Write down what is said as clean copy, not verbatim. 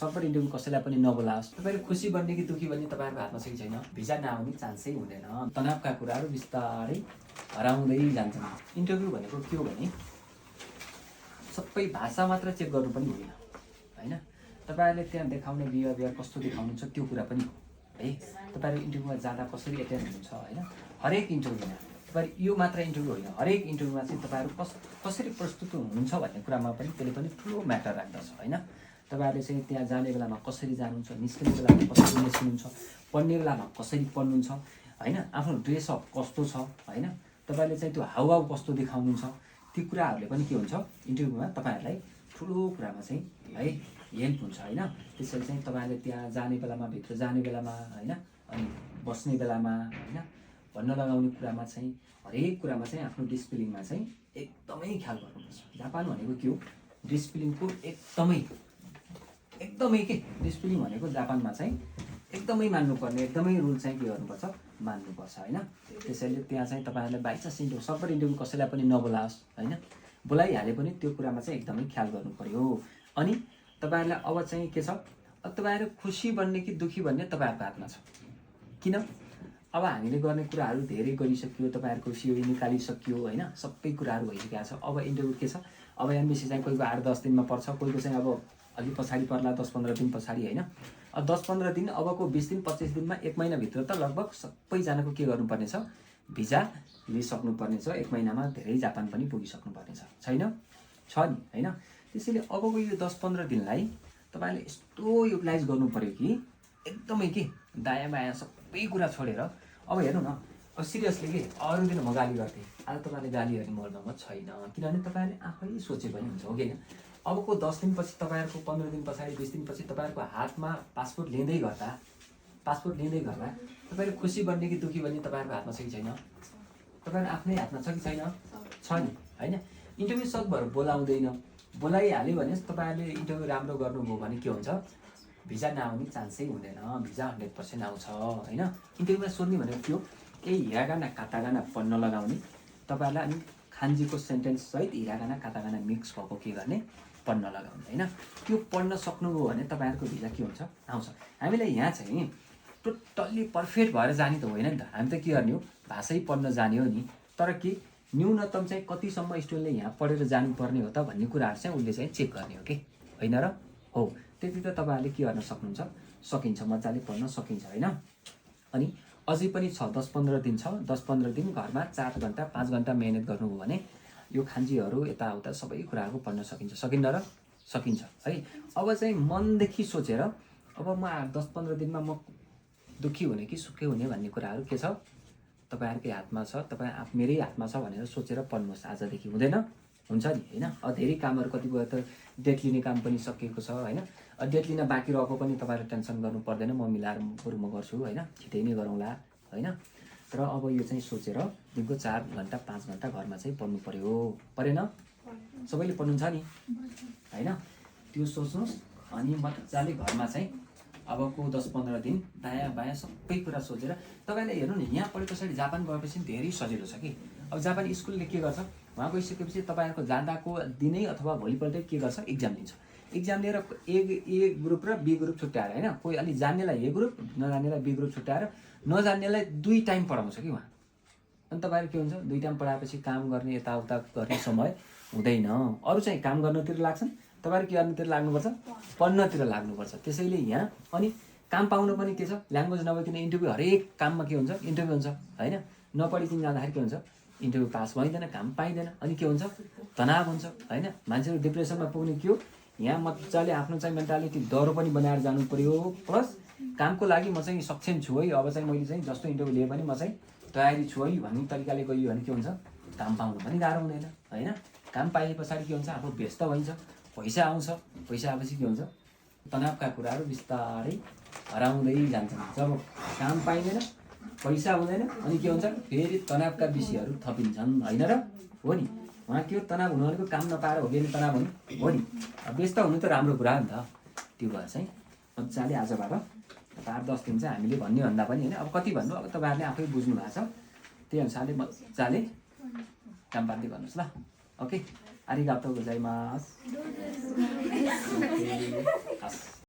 सबै इन्टरभ्यू कसैलाई पनि नबोलाओस्। तपाईहरु खुसी बन्ने कि दुखी बन्ने तपाईहरुको हातमा छ कि छैन। भिजा नआउने चान्सै हुँदैन। तनावका कुराहरु बिस्तारै हराउँदै जान्छन्। इन्टरभ्यू भनेको के हो भने सबै भाषा मात्र चेक गर्नु पनि होइन हैन। तपाईहरुले त्यहाँ देखाउने बिहेभियर कस्तो देखाउनुहुन्छ त्यो कुरा पनि हो है। तपाईहरु इन्टरभ्यूमा जाँदा कसरी एटेन्ड हुनुहुन्छ हैन। हरेक इन्टरभ्यूमा तपाईहरु यो मात्र इन्टरभ्यू होइन, हरेक इन्टरभ्यूमा चाहिँ तपाईहरु कसरी प्रस्तुत हुनुहुन्छ भन्ने कुरामा पनि त्यसले पनि ठुलो म्याटर राख्दछ हैन। तपाईहरुले चाहिँ त्यहाँ जाने बेलामा कसरी जानुहुन्छ, निस्किने बेलामा कसरी निस्किनुहुन्छ, पढ्ने बेलामा कसरी पढ्नुहुन्छ हैन, आफ्नो ड्रेसअप कस्तो छ हैन, तपाईहरुले चाहिँ त्यो हाउभाउ कस्तो देखाउनुहुन्छ, ती कुराहरुले पनि के हुन्छ इन्टरभ्यूमा तपाईहरुलाई ठुलो कुरामा चाहिँ है हेल्प हुन्छ हैन। त्यसैले चाहिँ तपाईहरुले त्यहाँ जाने बेलामा, भित्र जाने बेलामा हैन, अनि बस्ने बेलामा हैन, भन्न लगाउने कुरामा चाहिँ हरेक कुरामा चाहिँ आफ्नो डिसिप्लिनमा चाहिँ एकदमै ख्याल गर्नुपर्छ। जापान भनेको के हो, डिसिप्लिनको एकदमै के डिसिप्लिन भनेको जापानमा चाहिँ एकदमै मान्नुपर्ने, एकदमै रुल चाहिँ के गर्नुपर्छ मान्नुपर्छ हैन। त्यसैले त्यहाँ चाहिँ तपाईहरुले बाइ चान्स इन्टरभ्यू सबै इन्टरभ्यू कसैलाई पनि नबोलाओस् हैन। बोलाइहाले पनि त्यो कुरामा चाहिँ एकदमै ख्याल गर्नु पर्यो। अनि तपाईहरुलाई अब चाहिँ के छ, तपाईहरु खुसी बन्ने कि दुखी बन्ने तपाईहरुको हातमा छ। किन अब हामीले गर्ने कुराहरु धेरै गरिसक्यो, तपाईहरुको सिओई निकालिसक्यो हैन, सबै कुराहरु भइसकेको छ। अब इन्टरभ्यू के छ, अब एमबिसी चाहिँ कोहीको 8-10 दिनमा पर्छ, कोहीको चाहिँ अब अलि पछाडी पर्ला 10-15 दिन पछाडी हैन। अब 10-15 दिन, अबको 20 दिन 25 दिनमा 1 महिना भित्र त लगभग सबैजनाको के गर्नुपर्ने छ, भिजा लिइसक्नुपर्ने छ। 1 महिनामा धेरै जापान पनि पुगिसक्नुपर्ने छ, छैन छ नि हैन। त्यसैले अबको यो 10-15 दिनलाई तपाईले यस्तो युटिलाइज गर्नु पर्यो कि एकदमै के दायाँ बायाँ सबै कुरा छोडेर अब हेर्नु न। अब सिरियसली के अरु दिन म गाली गर्थे, आज तपाईले गाली गर्ने मोडमा म छैन। किनभने तपाईले आफै सोचे पनि हुन्छ हो किन। अबको 10 दिन पछि तपाईहरुको 15 दिन पछाडी 20 दिन पछि तपाईहरुको हातमा पासपोर्ट लिँदै गर्दा तपाईहरु खुसी बन्ने कि दुखी बन्ने तपाईहरुको हातमा छ कि छैन। तपाईहरु आफ्नै हातमा छ कि छैन, छ नि हैन। इन्टरभ्यू सकभर बोलाउँदैन, बोलाइहाल्यो भने तपाईहरुले इन्टरभ्यू राम्रो गर्नुभयो भने के हुन्छ, भिजा नआउने चान्सै हुँदैन। भिजा 100% आउँछ हैन। इन्टरभ्यूमा सोध्ने भनेको के हो, केही हिरागाना कातागाना पढ्न लगाउने, तपाईहरुलाई अनि खान्जीको सेन्टेन्स सहित हिरागाना कातागाना मिक्स भएको के गर्ने पढ्न लगाउने हैन। त्यो पढ्न सक्नुभयो भने तपाईहरुको भिजा के हुन्छ आउँछ। हामीलाई यहाँ चाहिँ टोटल्ली पर्फेक्ट भएर जाने त होइन नि त, हामी त के गर्ने हो भाषै पढ्न जाने हो नि। तर के न्यूनतम चाहिँ कतिसम्म स्टुडेन्टले यहाँ पढेर जानुपर्ने हो त भन्ने कुराहरु चाहिँ उसले चाहिँ चेक गर्ने हो के होइन र हो। त्यति त तपाईहरुले के गर्न सक्नुहुन्छ, सकिन्छ, मजाले पढ्न सकिन्छ हैन। अनि अझै पनि छ 10-15 दिन छ। 10-15 दिन घरमा 4 घण्टा 5 घण्टा मेहनत गर्नुभयो भने यो खान्जीहरु यताउता सबै कुराहरु पढ्न सकिन्छ, सकिन्न र सकिन्छ है। अब चाहिँ मनदेखि सोचेर अब म 10-15 दिनमा म दुखी हुने कि सुखी हुने भन्ने कुराहरु के छ तपाईहरुकै हातमा छ। तपाई मेरै हातमा छ भनेर सोचेर पढ्नुस् आजदेखि, हुँदैन हुन्छ नि हैन। धेरै कामहरु कतिपय त डेट लिने काम पनि सकिएको छ हैन। डेट लिन बाँकी रहेको पनि तपाईहरु टेन्सन गर्नु पर्दैन, म मिलाएर बरु म गर्छु हैन, छिटै नै गरौँला हैन। तर अब यो चाहिँ सोचेर दिनको 4 घण्टा 5 घण्टा घरमा चाहिँ पढ्नु पर्यो, परेन? सबैले पढ्नुहुन्छ नि हैन। त्यो सोच्नुस् अनि मजाले घरमा चाहिँ अबको 10-15 दिन दायाँ बायाँ सबै कुरा सोचेर तपाईले हेर्नु नि। यहाँ पढे पछाडी जापान गएपछि धेरै सजिलो छ कि। अब जापान स्कुलले के गर्छ, वहाँ गइसकेपछि तपाईहरुको जाँदाको दिनै अथवा भोलिपल्टै के गर्छ, एक्जाम लिन्छ। एक्जाम लिएर ए ग्रुप र बी ग्रुप छुट्याएर हैन, कोही अलि जान्नेलाई ए ग्रुप, नजान्नेलाई बी ग्रुप छुट्याएर नजान्नेलाई 2 टाइम पढाउँछ कि वहाँ। अनि तपाईहरु के हुन्छ, 2 टाइम पढाएपछि काम गर्ने यताउता गर्ने समय हुँदैन। अरु चाहिँ काम गर्नतिर लाग्छन्, तपाईहरु के गर्नतिर लाग्नुपर्छ, पढ्नतिर लाग्नुपर्छ। त्यसैले यहाँ अनि काम पाउन पनि के छ, ल्याङ्ग्वेज नभइकन इन्टरभ्यू हरेक काममा के हुन्छ, इन्टरभ्यू हुन्छ हैन। नपढिकन जाँदाखेरि के हुन्छ, इन्टरभ्यू पास भइदैन, काम पाइदैन, अनि के हुन्छ तनाव हुन्छ हैन। मान्छेहरु डिप्रेसनमा पुग्ने के हो, यहाँ मजाले आफ्नो चाहिँ मेन्टालिटी डरो पनि बनाएर जानु पर्यो। प्लस कामको लागि म चाहिँ सक्षम छु है, अब चाहिँ मैले चाहिँ जस्तो इन्टरभ्यू लिए पनि म चाहिँ तयारी छु है भन्ने तरिकाले गइयो भने के हुन्छ, काम पाउन पनि गाह्रो हुँदैन हैन। काम पाए पछाडी के हुन्छ, आफू व्यस्त भइन्छ, पैसा आउँछ, पैसा आएपछि के हुन्छ, तनावका कुराहरु बिस्तारै हराउँदै जान्छन्। जब काम पाइदैन, पैसा हुँदैन, अनि के हुन्छ फेरि तनावका विषयहरु थपिन्छन् हैन र हो नि। वहाँ के हो, तनाव हुनु भनेको काम नपाएर हो कि तनाव हुनु हो नि। व्यस्त हुनु त राम्रो कुरा हो नि त। त्यो भएर चाहिँ मजाले आजबाट 8-10 दिन चाहिँ हामीले भन्ने भन्दा पनि हैन, अब कति भन्नु अब तपाईहरुले आफै बुझ्नु भएको छ, त्यही अनुसारले मजाले काम पार्दै गर्नुस् ल। ओके, आरिगातो गोजाइमास।